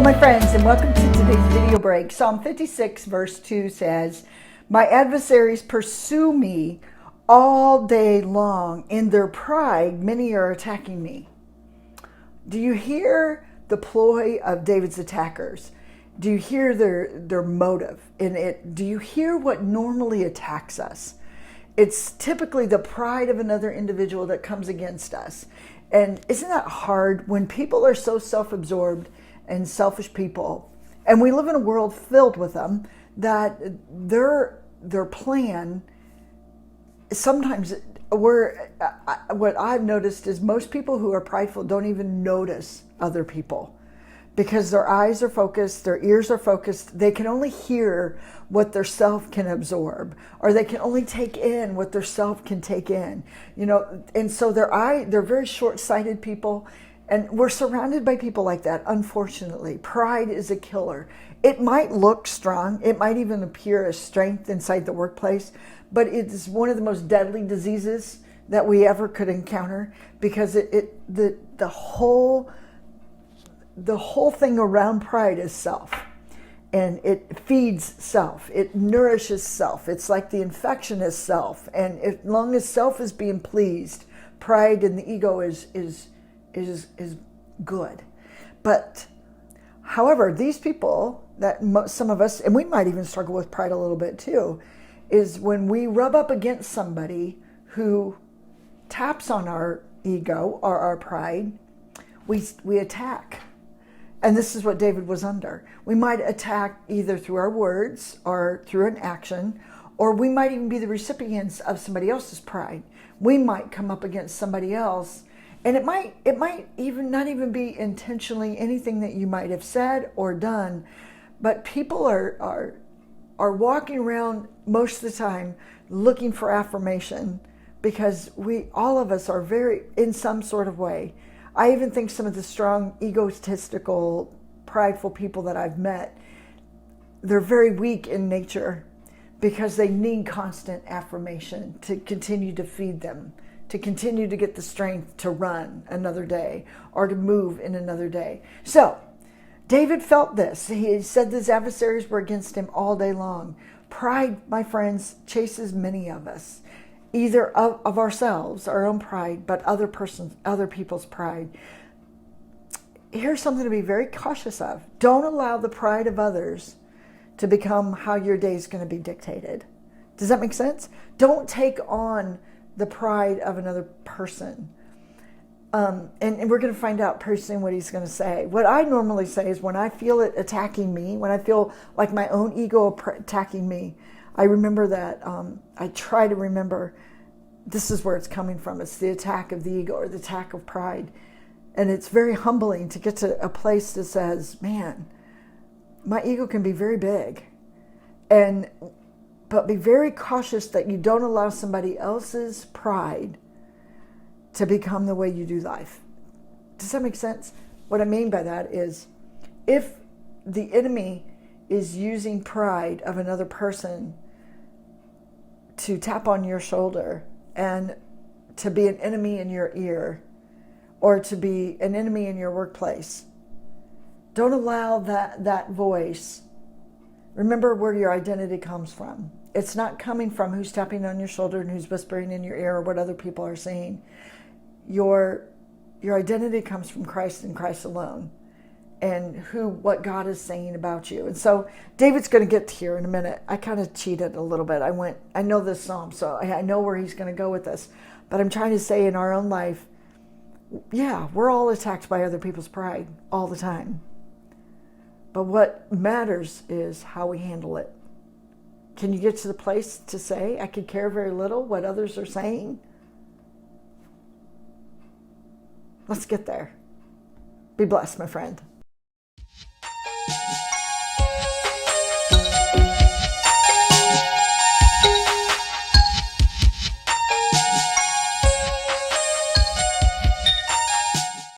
my friends, and welcome to today's video break. Psalm 56 verse 2 says, "My adversaries pursue me all day long. In their pride, many are attacking me." Do you hear the ploy of David's attackers? Do you hear their motive in it? Do you hear what normally attacks us? It's typically the pride of another individual that comes against us. And isn't that hard when people are so self-absorbed and selfish people, and we live in a world filled with them, that their plan, sometimes what I've noticed is most people who are prideful don't even notice other people, because their eyes are focused, their ears are focused. They can only hear what their self can absorb, or they can only take in what their self can take in, and so they're very short-sighted people. And we're surrounded by people like that, unfortunately. Pride is a killer. It might look strong. It might even appear as strength inside the workplace, but it is one of the most deadly diseases that we ever could encounter, because the whole thing around pride is self, and it feeds self. It nourishes self. It's like the infection is self, and as long as self is being pleased, pride and the ego is good. But however, these people that some of us, and we might even struggle with pride a little bit too, is when we rub up against somebody who taps on our ego or our pride, we attack. And this is what David was under. We might attack either through our words or through an action, or we might even be the recipients of somebody else's pride. We might come up against somebody else, and it might even not even be intentionally anything that you might have said or done, but people are walking around most of the time looking for affirmation, because all of us are very, in some sort of way. I even think some of the strong, egotistical, prideful people that I've met, they're very weak in nature, because they need constant affirmation to continue to feed them, to continue to get the strength to run another day or to move in another day. So David felt this. He said his adversaries were against him all day long. Pride, my friends, chases many of us, either of ourselves, our own pride, but other people's pride. Here's something to be very cautious of. Don't allow the pride of others to become how your day is going to be dictated. Does that make sense? Don't take on the pride of another person. And we're going to find out pretty soon what he's going to say. What I normally say is, when I feel it attacking me, when I feel like my own ego attacking me, I remember that, I try to remember this is where it's coming from. It's the attack of the ego, or the attack of pride. And it's very humbling to get to a place that says, man, my ego can be very big. But be very cautious that you don't allow somebody else's pride to become the way you do life. Does that make sense? What I mean by that is, if the enemy is using pride of another person to tap on your shoulder and to be an enemy in your ear, or to be an enemy in your workplace, don't allow that voice. Remember where your identity comes from. It's not coming from who's tapping on your shoulder and who's whispering in your ear, or what other people are saying. Your identity comes from Christ and Christ alone, and what God is saying about you. And so David's going to get here in a minute. I kind of cheated a little bit. I know this psalm, so I know where he's going to go with this. But I'm trying to say, in our own life, yeah, we're all attacked by other people's pride all the time. But what matters is how we handle it. Can you get to the place to say, I could care very little what others are saying? Let's get there. Be blessed, my friend.